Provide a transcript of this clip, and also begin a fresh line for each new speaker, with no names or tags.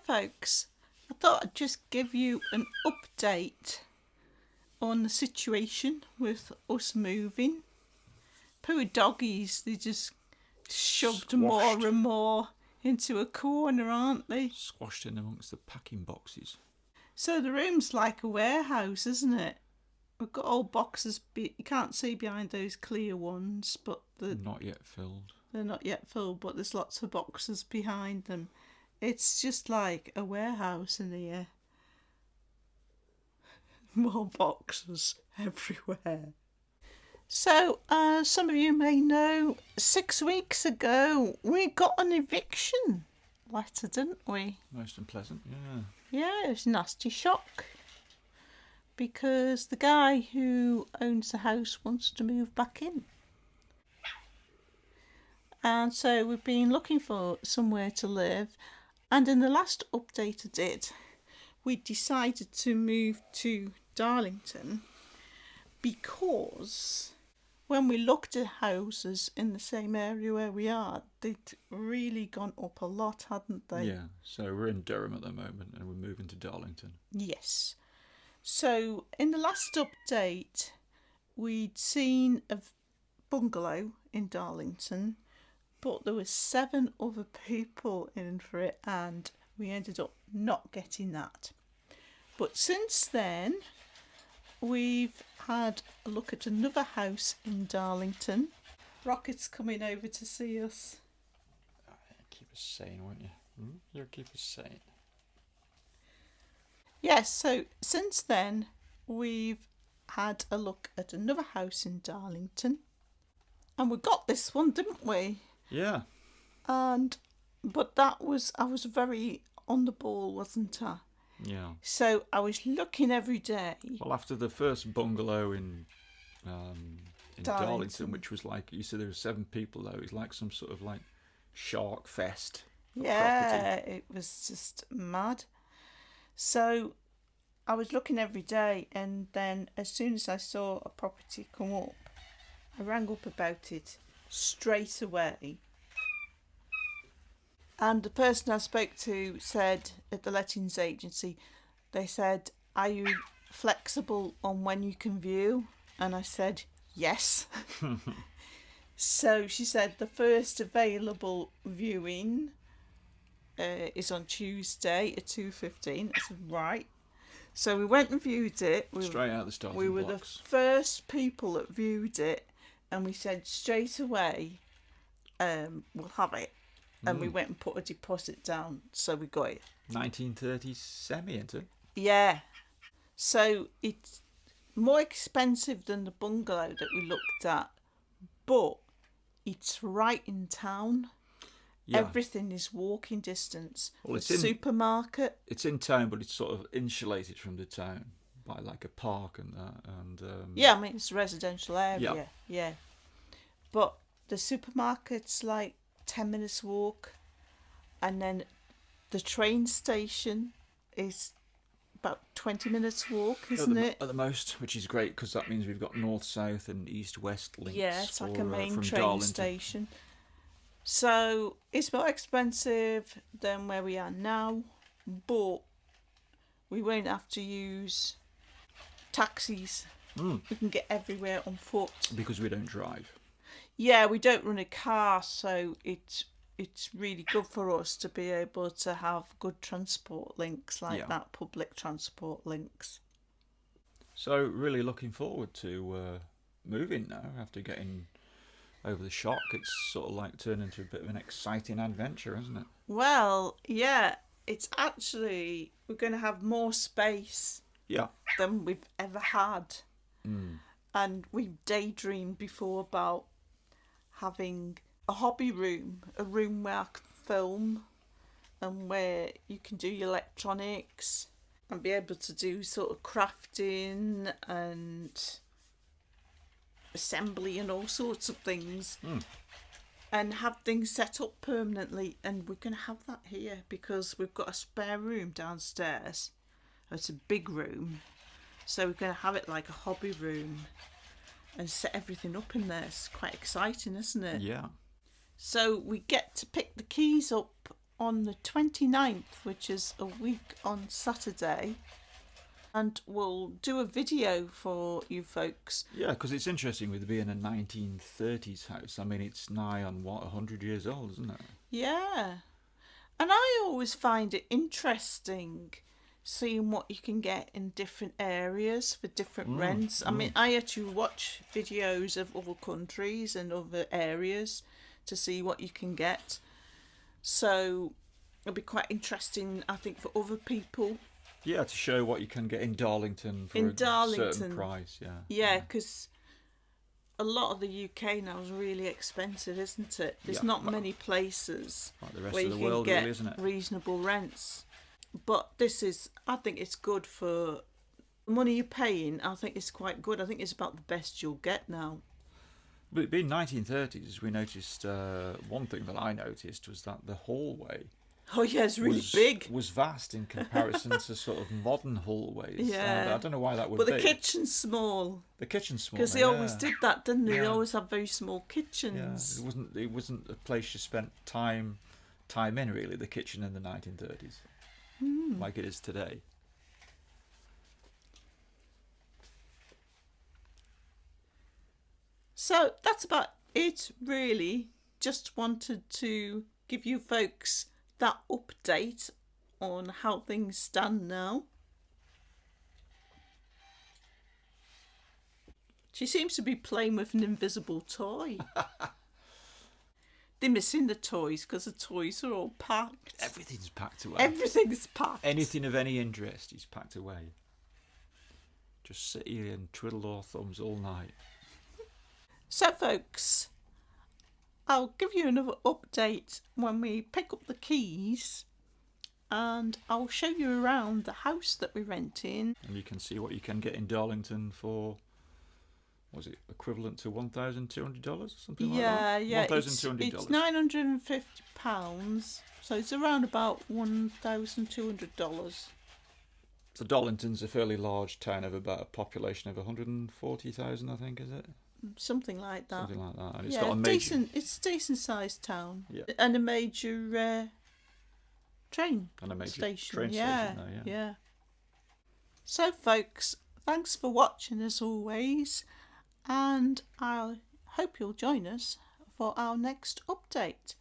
folks. I thought I'd just give you an update on the situation with us moving. Poor doggies, they just shoved more and more into a corner, aren't they?
Squashed in amongst the packing boxes.
So the room's like a warehouse, isn't it? We've got old boxes, you can't see behind those clear ones, but
Not yet filled.
They're not yet filled, but there's lots of boxes behind them. It's just like a warehouse in here. More boxes everywhere. So, as some of you may know, 6 weeks ago we got an eviction letter, didn't we?
Most unpleasant, yeah.
Yeah, it was a nasty shock. Because the guy who owns the house wants to move back in. And so we've been looking for somewhere to live. And in the last update I did, we decided to move to Darlington because when we looked at houses in the same area where we are, they'd really gone up a lot, hadn't they?
Yeah, so we're in Durham at the moment and we're moving to Darlington.
Yes. So in the last update, we'd seen a bungalow in Darlington, but there were 7 other people in for it and we ended up not getting that. But since then, we've had a look at another house in Darlington. Rocket's coming over to see us.
Keep us sane, won't you? You'll keep us sane.
Yes, so since then, we've had a look at another house in Darlington. And we got this one, didn't we?
Yeah.
But I was very on the ball, wasn't I?
Yeah.
So I was looking every day.
Well, after the first bungalow in Darlington, which was like, you said there were 7 people though, it's like some sort of like shark fest.
Yeah, it was just mad. So I was looking every day, and then as soon as I saw a property come up, I rang up about it straight away. And the person I spoke to said at the lettings agency, they said, "Are you flexible on when you can view?" And I said, yes. So she said the first available viewing is on Tuesday at 2:15. I said, right. So we went and viewed it.
Straight out the starting
We were
blocks.
the first people that viewed it, and we said straight away, we'll have it. And we went and put a deposit down, so we got it.
1930s semi, isn't it?
Yeah. So it's more expensive than the bungalow that we looked at, but it's right in town. Yeah. Everything is walking distance.
Well, it's
supermarket.
It's in town, but it's sort of insulated from the town by like a park and that. And
yeah, I mean it's a residential area. Yeah. But the supermarket's like 10 minutes walk, and then the train station is about 20 minutes walk, isn't it?
At the most, which is great because that means we've got north-south and east-west links.
Yeah, it's like a main train
Darlington.
station. So it's more expensive than where we are now, but we won't have to use taxis. We can get everywhere on foot.
Because we don't drive.
Yeah, we don't run a car, so it's really good for us to be able to have good transport links like that, public transport links.
So really looking forward to moving now after getting over the shock. It's sort of like turned into a bit of an exciting adventure, isn't it?
Well, yeah, it's actually, we're going to have more space than we've ever had. And we've daydreamed before about having a hobby room, a room where I can film and where you can do your electronics and be able to do sort of crafting and assembly and all sorts of things and have things set up permanently. And we're going to have that here because we've got a spare room downstairs. It's a big room, so we're going to have it like a hobby room and set everything up in there. It's quite exciting, isn't it?
Yeah.
So we get to pick the keys up on the 29th, which is a week on Saturday, and we'll do a video for you folks.
Yeah, because it's interesting with it being a 1930s house. I mean, it's nigh on, 100 years old, isn't it?
Yeah. And I always find it interesting seeing what you can get in different areas for different rents. I mean, I actually watch videos of other countries and other areas to see what you can get. So it'll be quite interesting, I think, for other people.
Yeah, to show what you can get in Darlington for certain price. Yeah.
Yeah, because a lot of the UK now is really expensive, isn't it? There's not many places
like the rest
where
of
you
the
can
world,
get
really, isn't it?
reasonable rents. But I think it's good for the money you're paying. I think it's quite good. I think it's about the best you'll get now.
But being 1930s, we noticed one thing that I noticed was that the hallway
Oh yeah, it's really big.
Was vast in comparison to sort of modern hallways.
Yeah.
And I don't know why that would
be.
be.
But the kitchen's small.
The kitchen's small.
Because they always did that, didn't they?
Yeah.
They always have very small kitchens.
Yeah. It wasn't a place you spent time in, really, the kitchen in the 1930s. Like it is today.
So that's about it, really. Just wanted to give you folks that update on how things stand now. She seems to be playing with an invisible toy. They're missing the toys because the toys are all packed.
Everything's packed away.
Everything's packed.
Anything of any interest is packed away. Just sit here and twiddle our thumbs all night.
So, folks, I'll give you another update when we pick up the keys, and I'll show you around the house that we rent in.
And you can see what you can get in Darlington for, was it equivalent to $1,200 or something like that?
Yeah.
$1,200.
It's £950, so it's around about $1,200.
So Darlington's a fairly large town of about a population of 140,000, I think, is it?
Something like that.
Something like that. And it's got a major...
It's a decent sized town.
Yeah.
And a major train
station.
Train
station there,
yeah. So, folks, thanks for watching as always, and I hope you'll join us for our next update.